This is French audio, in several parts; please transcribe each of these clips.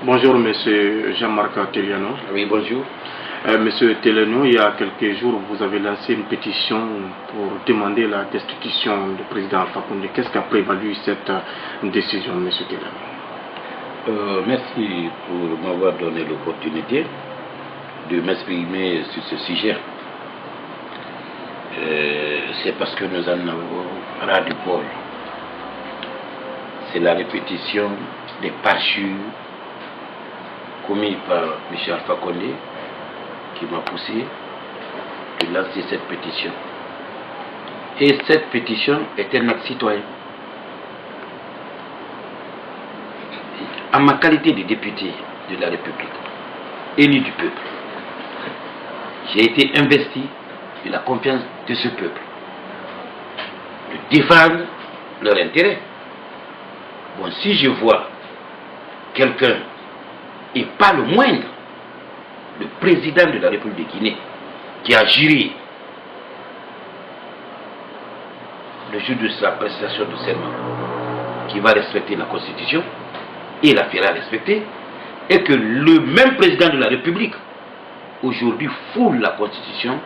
Bonjour, monsieur Jean-Marc Teliano. Oui, bonjour. Monsieur Teliano, il y a quelques jours, vous avez lancé une pétition pour demander la destitution du président Alpha Condé. Qu'est-ce qui a prévalu cette décision, monsieur Teliano? Merci pour m'avoir donné l'opportunité de m'exprimer sur ce sujet. C'est parce que nous en avons ras du poil. C'est la répétition des parjures commis par M. Alpha Condé qui m'a poussé de lancer cette pétition. Et cette pétition est un acte citoyen. En ma qualité de député de la République, élu du peuple, j'ai été investi de la confiance de ce peuple, de défendre leur intérêt. Bon, si je vois quelqu'un, et pas le moindre, le président de la République de Guinée, qui a juré le jour de sa prestation de serment, qui va respecter la Constitution, et la fera respecter, et que le même président de la République, aujourd'hui, foule la Constitution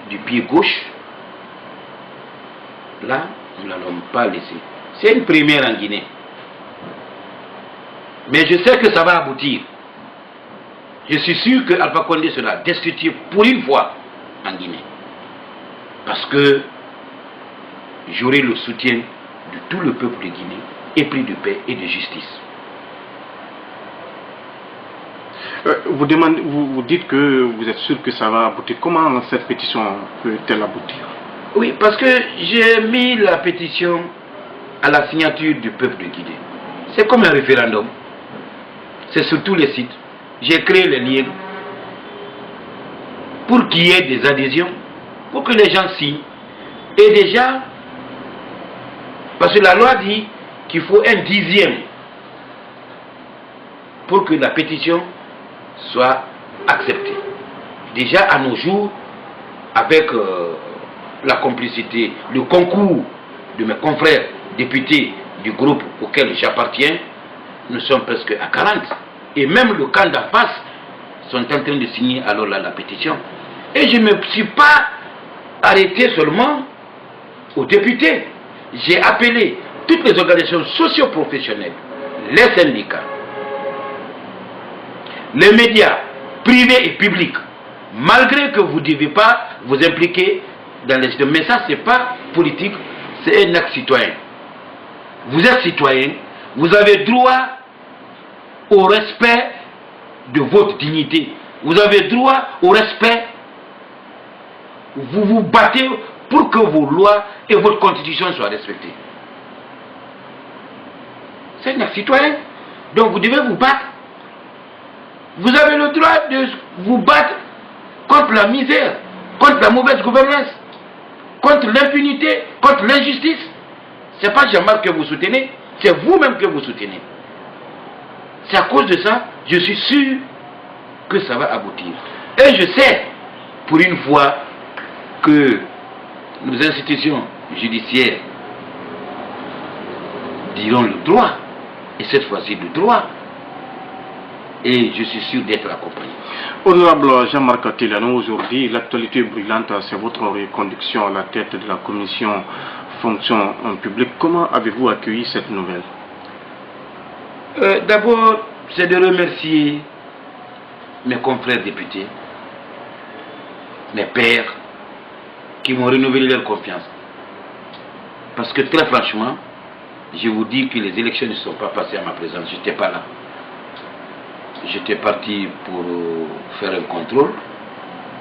du pied gauche, là, nous ne l'allons pas laisser. C'est une première en Guinée. Mais je sais que ça va aboutir. Je suis sûr que Alpha Condé sera destitué pour une fois en Guinée. Parce que j'aurai le soutien de tout le peuple de Guinée, épris de paix et de justice. Vous dites que vous êtes sûr que ça va aboutir. Comment cette pétition peut-elle aboutir? Oui, parce que j'ai mis la pétition à la signature du peuple de Guinée. C'est comme un référendum. C'est sur tous les sites. J'ai créé les liens pour qu'il y ait des adhésions, pour que les gens signent. Et déjà, parce que la loi dit qu'il faut un dixième pour que la pétition soit acceptée. Déjà à nos jours, avec la complicité, le concours de mes confrères députés du groupe auquel j'appartiens, nous sommes presque à 40. Et même le camp d'en face sont en train de signer alors là la pétition. Et je ne me suis pas arrêté seulement aux députés. J'ai appelé toutes les organisations socio-professionnelles, les syndicats, les médias privés et publics, malgré que vous ne devez pas vous impliquer dans les systèmes. Mais ça, ce n'est pas politique, c'est un acte citoyen. Vous êtes citoyen, vous avez droit au respect de votre dignité. Vous avez droit au respect. Vous vous battez pour que vos lois et votre constitution soient respectées. C'est un acte citoyen. Donc vous devez vous battre. Vous avez le droit de vous battre contre la misère, contre la mauvaise gouvernance, contre l'impunité, contre l'injustice. Ce n'est pas Jean-Marc que vous soutenez, c'est vous-même que vous soutenez. C'est à cause de ça, je suis sûr que ça va aboutir. Et je sais, pour une fois, que nos institutions judiciaires diront le droit, et cette fois-ci le droit, et je suis sûr d'être accompagné. Honorable Jean-Marc Teliano, aujourd'hui, l'actualité brûlante, c'est votre reconduction à la tête de la commission fonction publique. Comment avez-vous accueilli cette nouvelle? D'abord, c'est de remercier mes confrères députés, mes pairs, qui m'ont renouvelé leur confiance. Parce que très franchement, je vous dis que les élections ne sont pas passées à ma présence, je n'étais pas là. J'étais parti pour faire un contrôle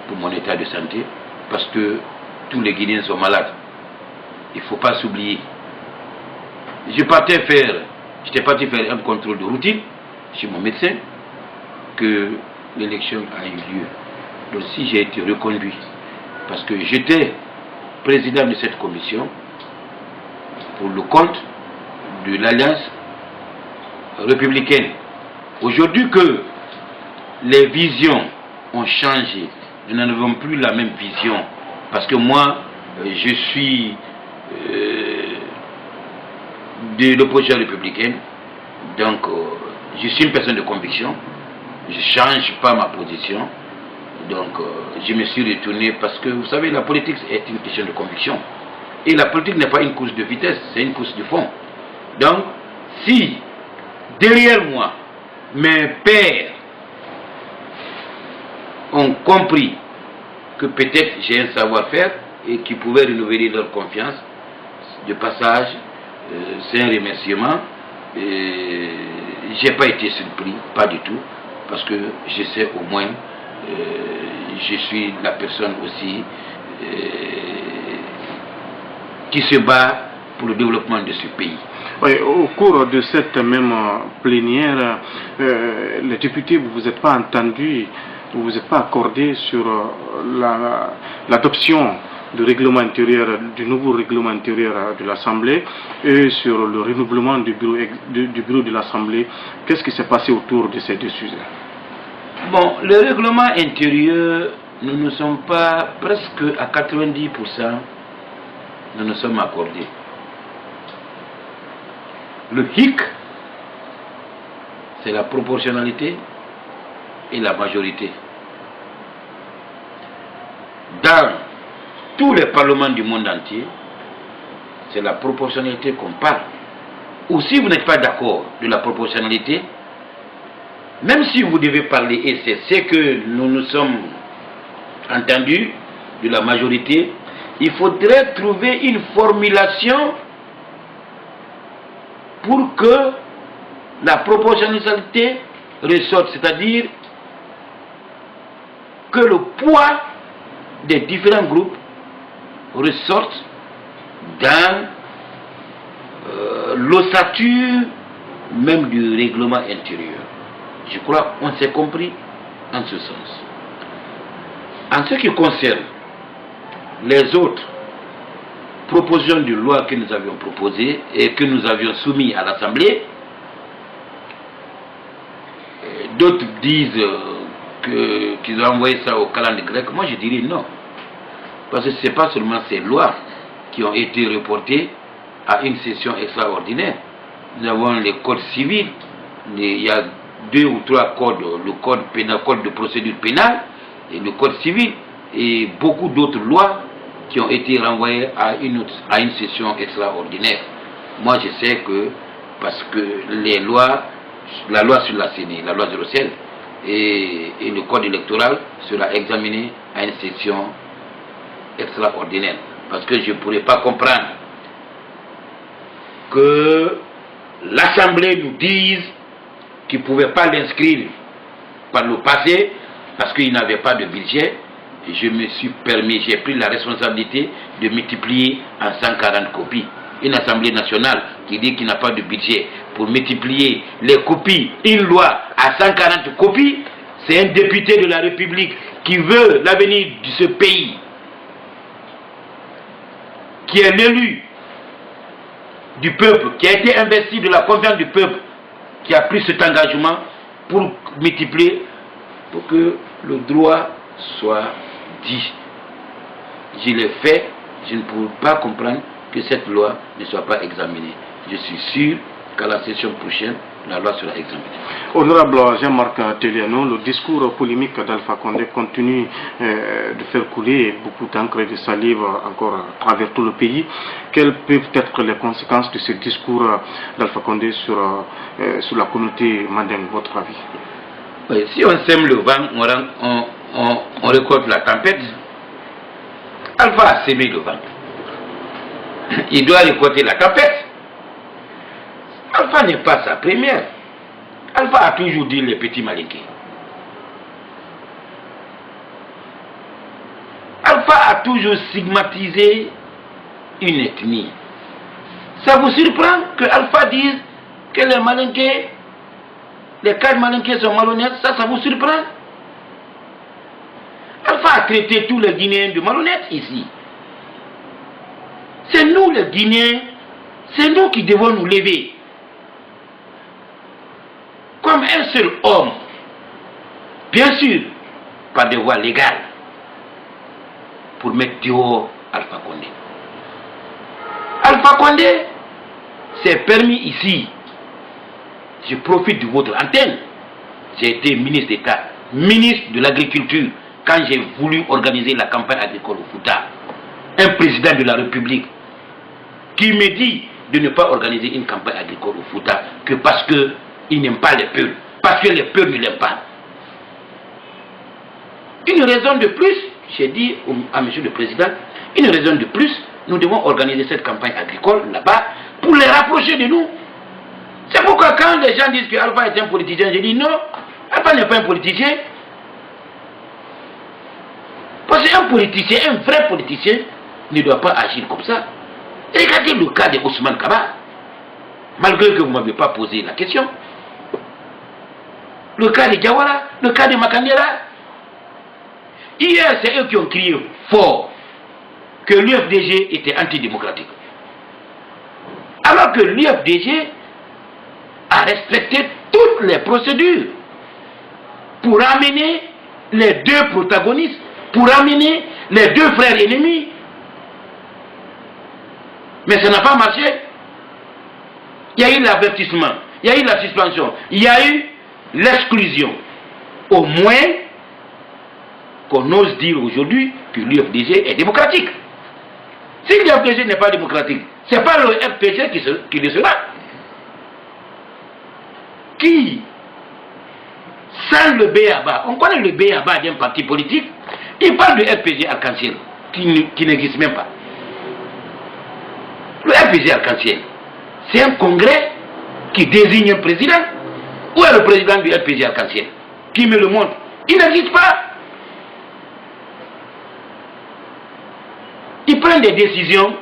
pour mon état de santé, parce que tous les Guinéens sont malades. Il ne faut pas s'oublier. J'étais parti faire un contrôle de routine chez mon médecin, que l'élection a eu lieu. Donc si j'ai été reconduit, parce que j'étais président de cette commission pour le compte de l'Alliance républicaine. Aujourd'hui que les visions ont changé, nous n'avons plus la même vision, parce que moi, je suis de l'opposition républicaine, Donc, je suis une personne de conviction. Je ne change pas ma position. Donc, je me suis retourné parce que, vous savez, la politique est une question de conviction. Et la politique n'est pas une course de vitesse, c'est une course de fond. Donc, si derrière moi, mes pères ont compris que peut-être j'ai un savoir-faire et qu'ils pouvaient renouveler leur confiance, de passage, c'est un remerciement. Je n'ai pas été surpris, pas du tout, parce que je sais au moins, je suis la personne aussi qui se bat pour le développement de ce pays. Oui, au cours de cette même plénière, les députés, vous ne vous êtes pas entendus, vous ne vous êtes pas accordés sur l'adoption du règlement intérieur, du nouveau règlement intérieur de l'Assemblée et sur le renouvellement du bureau de l'Assemblée. Qu'est-ce qui s'est passé autour de ces deux sujets? Bon, le règlement intérieur, nous ne sommes pas, presque à 90%, nous nous sommes accordés. Le hic, c'est la proportionnalité et la majorité. Dans tous les parlements du monde entier, c'est la proportionnalité qu'on parle. Ou si vous n'êtes pas d'accord de la proportionnalité, même si vous devez parler, et c'est ce que nous nous sommes entendus de la majorité, il faudrait trouver une formulation pour que la proportionnalité ressorte, c'est-à-dire que le poids des différents groupes ressorte dans l'ossature même du règlement intérieur. Je crois qu'on s'est compris en ce sens. En ce qui concerne les autres propositions de loi que nous avions proposées et que nous avions soumises à l'Assemblée, d'autres disent qu'ils ont envoyé ça au calendrier grec. Moi je dirais non. Parce que ce n'est pas seulement ces lois qui ont été reportées à une session extraordinaire. Nous avons les codes civils, il y a 2 ou 3 codes, le code pénal, code de procédure pénale et le code civil, et beaucoup d'autres lois qui ont été renvoyées à une session extraordinaire. Moi je sais que, parce que les lois, la loi sur la CENI, la loi 07 et le code électoral sera examiné à une session extraordinaire. Parce que je ne pourrais pas comprendre que l'Assemblée nous dise qu'ils ne pouvaient pas l'inscrire par le passé parce qu'ils n'avaient pas de budget. Je me suis permis, j'ai pris la responsabilité de multiplier en 140 copies. Une Assemblée nationale qui dit qu'il n'a pas de budget pour multiplier les copies, une loi à 140 copies, c'est un député de la République qui veut l'avenir de ce pays, qui est l'élu du peuple, qui a été investi de la confiance du peuple, qui a pris cet engagement pour multiplier, pour que le droit soit dit. Je l'ai fait, je ne peux pas comprendre que cette loi ne soit pas examinée. Je suis sûr qu'à la session prochaine, la loi sera examinée. Honorable Jean-Marc Teliano, le discours polémique d'Alpha Condé continue de faire couler beaucoup d'encre et de salive encore à travers tout le pays. Quelles peuvent être les conséquences de ce discours d'Alpha Condé sur la communauté mandingue, votre avis? Oui, si on sème le vent, on récolte la tempête. Alpha a sémé le vent. Il doit récolter la tempête. Alpha n'est pas sa première. Alpha a toujours dit les petits malinqués. Alpha a toujours stigmatisé une ethnie. Ça vous surprend que Alpha dise que les malinqués, les 4 malinqués sont malhonnêtes? Ça vous surprend? Alpha a traité tous les Guinéens de malhonnêtes ici. C'est nous les Guinéens, c'est nous qui devons nous lever comme un seul homme, bien sûr, par des voies légales, pour mettre dehors Alpha Condé. Alpha Condé s'est permis ici je profite de votre antenne. J'ai été ministre d'État, ministre de l'Agriculture, quand j'ai voulu organiser la campagne agricole au Fouta. Un président de la République qui me dit de ne pas organiser une campagne agricole au Fouta que parce qu'il n'aime pas les Peuls, parce que les Peuls ne l'aiment pas. Une raison de plus, j'ai dit à M. le Président, une raison de plus, nous devons organiser cette campagne agricole là-bas pour les rapprocher de nous. C'est pourquoi quand les gens disent que Alpha est un politicien, je dis non, Alpha n'est pas un politicien. Parce qu'un politicien, un vrai politicien, ne doit pas agir comme ça. Regardez le cas de Ousmane Kaba, malgré que vous ne m'avez pas posé la question. Le cas de Diawara, le cas de Makandera. Hier, c'est eux qui ont crié fort que l'UFDG était antidémocratique. Alors que l'UFDG a respecté toutes les procédures pour amener les deux protagonistes, pour amener les deux frères ennemis. Mais ça n'a pas marché. Il y a eu l'avertissement, il y a eu la suspension, il y a eu l'exclusion. Au moins qu'on ose dire aujourd'hui que l'UFDG est démocratique. Si l'UFDG n'est pas démocratique, ce n'est pas le RPG qui le sera. Qui, sans le B.A.B.A., on connaît le B.A.B.A. d'un parti politique, il parle du RPG Arc-en-Ciel, qui n'existe même pas. Le RPG Arc-en-Ciel, c'est un congrès qui désigne un président. Où est le président du RPG Arc-en-Ciel? Qui me le montre? Il n'existe pas. Ils prennent des décisions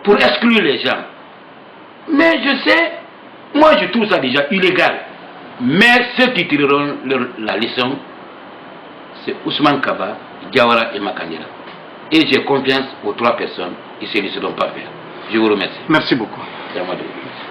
pour exclure les gens. Mais je sais, moi je trouve ça déjà illégal. Mais ceux qui tireront la leçon, c'est Ousmane Kaba, Diawara et Makandera. Et j'ai confiance aux trois personnes qui ne se laisseront pas faire. Je vous remercie. Merci beaucoup. C'est à moi de vous remercier.